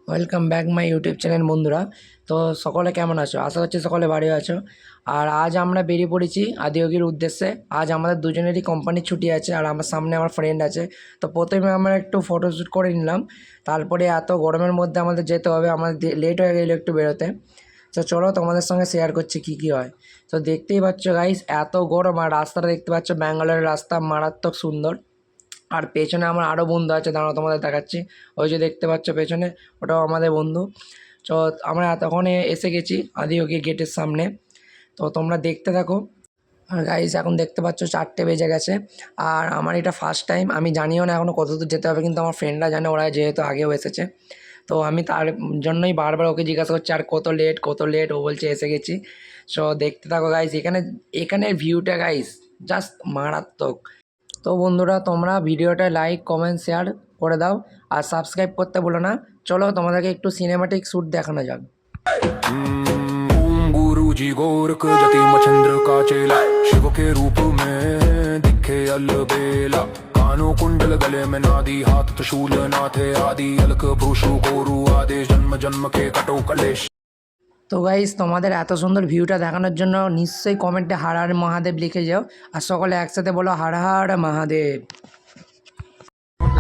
Welcome back my YouTube channel বন্ধুরা। তো সকলে কেমন আছো? আশা করছি সকলে ভালো আছো। আর আজ আমরা বেরিয়ে পড়েছি আদিয়োগীর উদ্দেশ্যে। আজ আমাদের দুজনেরই কোম্পানির ছুটি আছে, আর আমার সামনে আমার ফ্রেন্ড আছে। তো প্রথমে আমরা একটু ফটোশ্যুট করে নিলাম, তারপরে এত গরমের মধ্যে আমাদের যেতে হবে, আমাদের লেট হয়ে গেলো একটু বেরোতে। তো চলো তোমাদের সঙ্গে শেয়ার করছি কী হয়। তো দেখতেই পাচ্ছ গাইস, এত গরম, আর রাস্তাটা দেখতে পাচ্ছ, ব্যাঙ্গালোরের রাস্তা মারাত্মক সুন্দর। আর পেছনে আমার আরও বন্ধু আছে, দাঁড়াও তোমাদের দেখাচ্ছি। ওই যে দেখতে পাচ্ছ পেছনে, ওটাও আমাদের বন্ধু। তো আমরা এতক্ষণে এসে গেছি আদিয়োগী গেটের সামনে। তো তোমরা দেখতে থাকো। আর গাইস এখন দেখতে পাচ্ছ 4টে বেজে গেছে, আর আমার এটা ফার্স্ট টাইম। আমি জানিও না এখনও কত দূর যেতে হবে, কিন্তু আমার ফ্রেন্ডরা জানে, ওরা যেহেতু আগেও এসেছে। তো আমি তার জন্যই বারবার ওকে জিজ্ঞাসা করছি আর কত লেট, ও বলছে এসে গেছি। সো দেখতে থাকো গাইস, এখানের ভিউটা গাইস জাস্ট মারাত্মক। তো বন্ধুরা, তোমরা ভিডিওটা লাইক কমেন্ট শেয়ার করে দাও, আর সাবস্ক্রাইব করতে ভুলো না। চলো তোমাদেরকে একটু সিনেমাটিক শ্যুট দেখানো যাক। ओम गुरु जी गोरख जतिम चंद्र का चेला शिव के रूप में दिखे अलबेला कानों कुंडल गले में नादी हाथ त्रिशूल नाथे आदि अलक भ्रुषु गोरु आदेश जन्म जन्म के कटो कलेश। তো গাইস, তোমাদের এত সুন্দর ভিউটা দেখানোর জন্য নিশ্চয়ই কমেন্টে হার হার মহাদেব লিখে যাও, আর সকলে একসাথে বলো হার হার মহাদেব।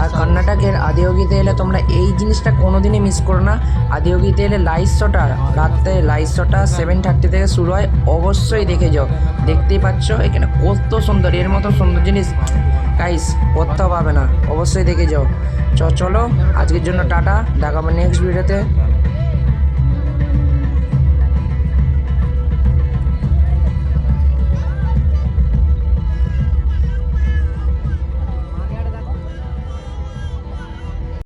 আর কর্ণাটকের আদিয়োগীতে এলে তোমরা এই জিনিসটা কোনোদিনই মিস করো না। আদিয়োগীতে এলে লাইট শোটা, রাত্রে লাইট শোটা 7:30 থেকে শুরু হয়, অবশ্যই দেখে যাও। দেখতেই পাচ্ছ এখানে কত সুন্দর, এর মতো সুন্দর জিনিস গাইস কোথাও পাবে না, অবশ্যই দেখে যাও। চলো আজকের জন্য টাটা, দেখাবো নেক্সট ভিডিওতে।